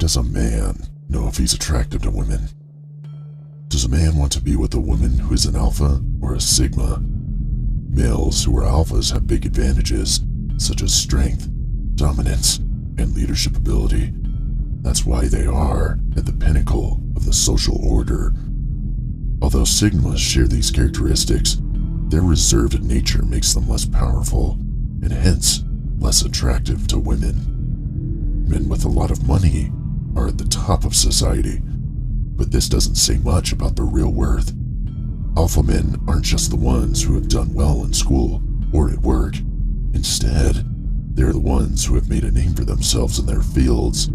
does a man know if he's attracted to women? Does a man want to be with a woman who is an alpha or a sigma? Males who are alphas have big advantages, such as strength, dominance, and leadership ability. That's why they are at the pinnacle of the social order. Although sigmas share these characteristics, their reserved nature makes them less powerful, and hence less attractive to women. Men with a lot of money are at the top of society, but this doesn't say much about their real worth. Alpha men aren't just the ones who have done well in school or at work. Instead, they're the ones who have made a name for themselves in their fields.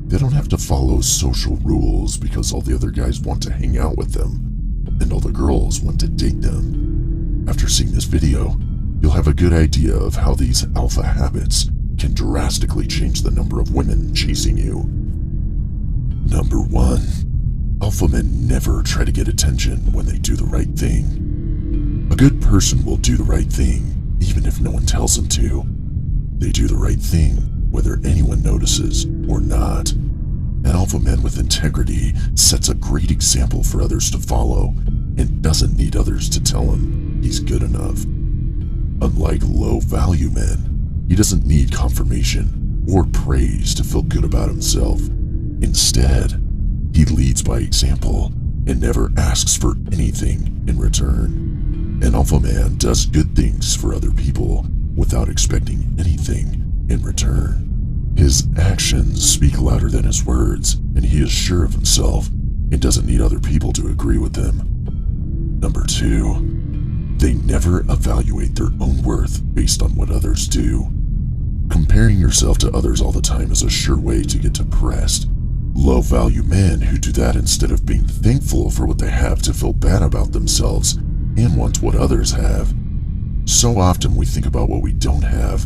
They don't have to follow social rules because all the other guys want to hang out with them, and all the girls want to date them. After seeing this video, you'll have a good idea of how these alpha habits can drastically change the number of women chasing you. Number 1. Alpha men never try to get attention when they do the right thing. A good person will do the right thing, even if no one tells them to. They do the right thing, whether anyone notices or not. An alpha man with integrity sets a great example for others to follow and doesn't need others to tell him he's good enough. Unlike low-value men, he doesn't need confirmation or praise to feel good about himself. Instead, he leads by example and never asks for anything in return. An alpha man does good things for other people without expecting anything in return. His actions speak louder than his words, and he is sure of himself and doesn't need other people to agree with him. Number 2. They never evaluate their own worth based on what others do. Comparing yourself to others all the time is a sure way to get depressed. Low-value men who do that instead of being thankful for what they have to feel bad about themselves and want what others have. So often we think about what we don't have.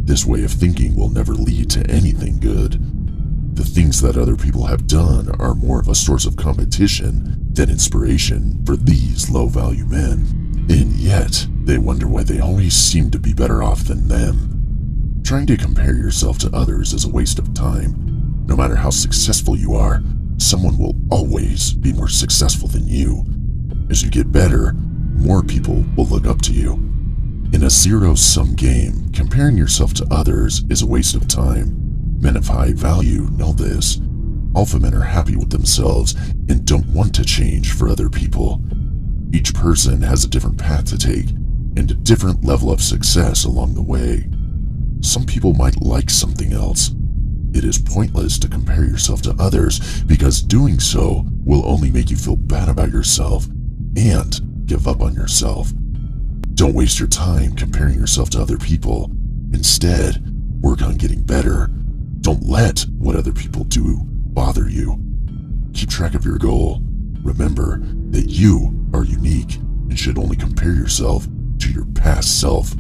This way of thinking will never lead to anything good. The things that other people have done are more of a source of competition than inspiration for these low-value men. And yet, they wonder why they always seem to be better off than them. Trying to compare yourself to others is a waste of time. No matter how successful you are, someone will always be more successful than you. As you get better, more people will look up to you. In a zero-sum game, comparing yourself to others is a waste of time. Men of high value know this. Alpha men are happy with themselves and don't want to change for other people. Each person has a different path to take and a different level of success along the way. Some people might like something else. It is pointless to compare yourself to others because doing so will only make you feel bad about yourself and give up on yourself. Don't waste your time comparing yourself to other people. Instead, work on getting better. Don't let what other people do bother you. Keep track of your goal. Remember that you are unique and should only compare yourself to your past self.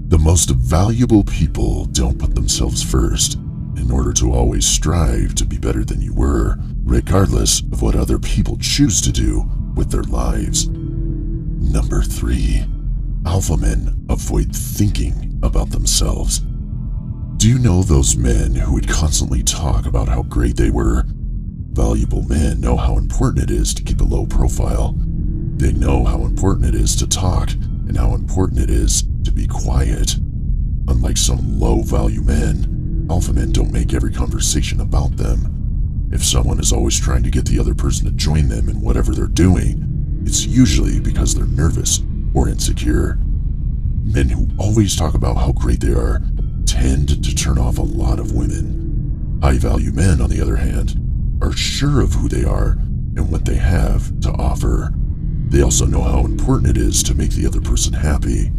The most valuable people don't put themselves first in order to always strive to be better than you were, regardless of what other people choose to do with their lives. Number 3. Alpha men avoid thinking about themselves. Do you know those men who would constantly talk about how great they were? Valuable men know how important it is to keep a low profile. They know how important it is to talk and how important it is to be quiet. Unlike some low-value men, alpha men don't make every conversation about them. If someone is always trying to get the other person to join them in whatever they're doing, it's usually because they're nervous or insecure. Men who always talk about how great they are tend to turn off a lot of women. High-value men, on the other hand, are sure of who they are and what they have to offer. They also know how important it is to make the other person happy.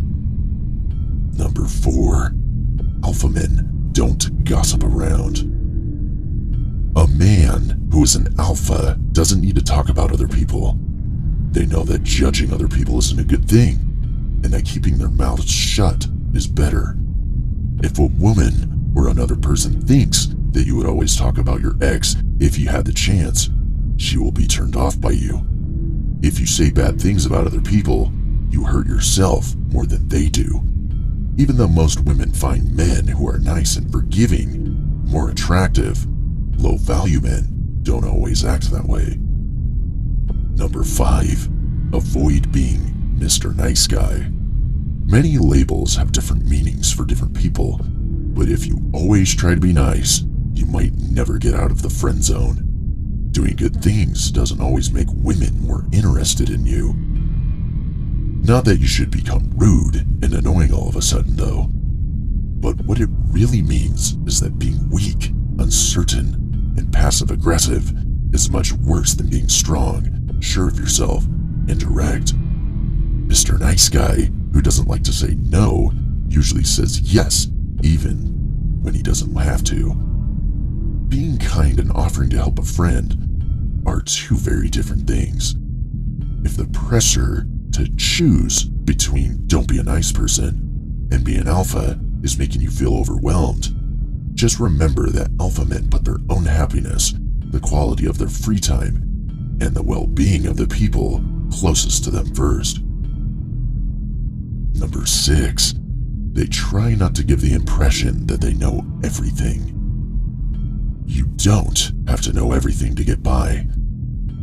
Number 4. Alpha men don't gossip around. A man who is an alpha doesn't need to talk about other people. They know that judging other people isn't a good thing, and that keeping their mouths shut is better. If a woman or another person thinks that you would always talk about your ex if you had the chance, she will be turned off by you. If you say bad things about other people, you hurt yourself more than they do. Even though most women find men who are nice and forgiving more attractive, Low-value men don't always act that way. Number 5. Avoid being Mr. Nice Guy. Many labels have different meanings for different people, but if you always try to be nice, you might never get out of the friend zone. Doing good things doesn't always make women more interested in you. Not that you should become rude and annoying all of a sudden, though. But what it really means is that being weak, uncertain, and passive-aggressive is much worse than being strong, sure of yourself, and direct. Mr. Nice Guy, who doesn't like to say no, usually says yes, even when he doesn't have to. Being kind and offering to help a friend are two very different things. If the pressure to choose between don't be a nice person and be an alpha is making you feel overwhelmed, just remember that alpha men put their own happiness, the quality of their free time, and the well-being of the people closest to them first. Number 6. They try not to give the impression that they know everything. You don't have to know everything to get by.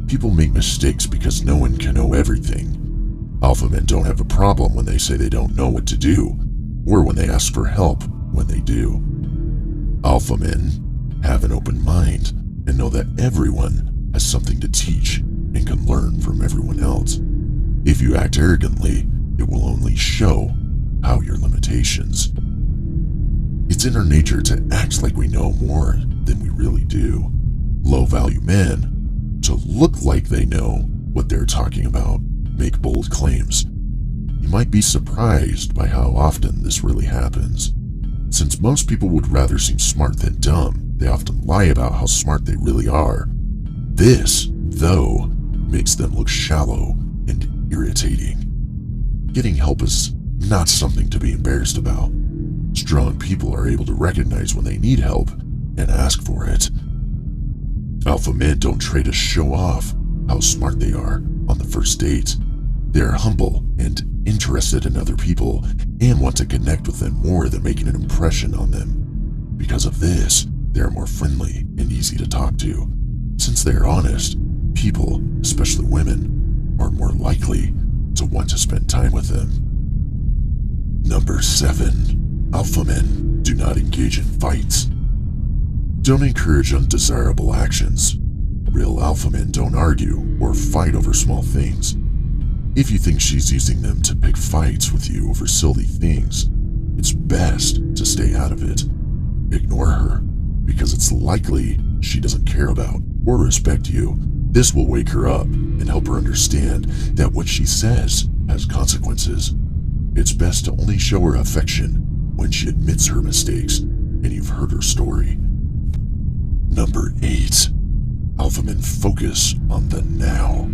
People make mistakes because no one can know everything. Alpha men don't have a problem when they say they don't know what to do, or when they ask for help when they do. Alpha men have an open mind and know that everyone has something to teach and can learn from everyone else. If you act arrogantly, it will only show how your limitations. It's in our nature to act like we know more than we really do. Low-value men, to look like they know what they're talking about, make bold claims. You might be surprised by how often this really happens. Since most people would rather seem smart than dumb, they often lie about how smart they really are. This, though, makes them look shallow and irritating. Getting help is not something to be embarrassed about. Strong people are able to recognize when they need help and ask for it. Alpha men don't try to show off how smart they are on the first date. They are humble and interested in other people and want to connect with them more than making an impression on them. Because of this, they are more friendly and easy to talk to. Since they are honest, people, especially women, are more likely to want to spend time with them. Number 7. Alpha men do not engage in fights. Don't encourage undesirable actions. Real alpha men don't argue or fight over small things. If you think she's using them to pick fights with you over silly things, it's best to stay out of it. Ignore her, because it's likely she doesn't care about or respect you. This will wake her up and help her understand that what she says has consequences. It's best to only show her affection when she admits her mistakes and you've heard her story. Number 8. Alpha men focus on the now.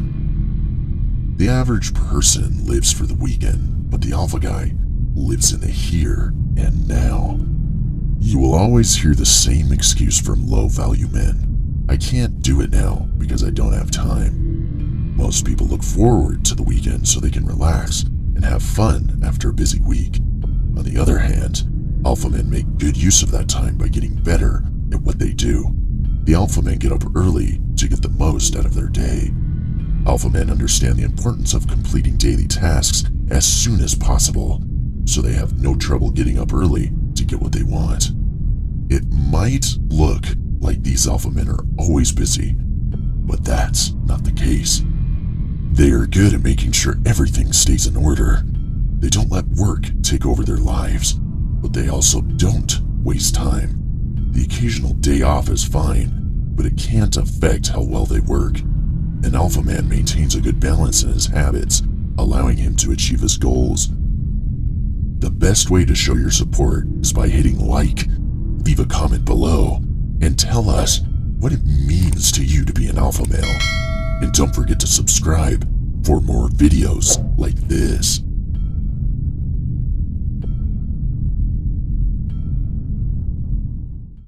The average person lives for the weekend, but the alpha guy lives in the here and now. You will always hear the same excuse from low-value men. I can't do it now because I don't have time. Most people look forward to the weekend so they can relax and have fun after a busy week. On the other hand, alpha men make good use of that time by getting better at what they do. The alpha men get up early to get the most out of their day. Alpha men understand the importance of completing daily tasks as soon as possible, so they have no trouble getting up early to get what they want. It might look like these alpha men are always busy, but that's not the case. They are good at making sure everything stays in order. They don't let work take over their lives, but they also don't waste time. The occasional day off is fine, but it can't affect how well they work. An alpha man maintains a good balance in his habits, allowing him to achieve his goals. The best way to show your support is by hitting like, leave a comment below, and tell us what it means to you to be an alpha male. And don't forget to subscribe for more videos like this.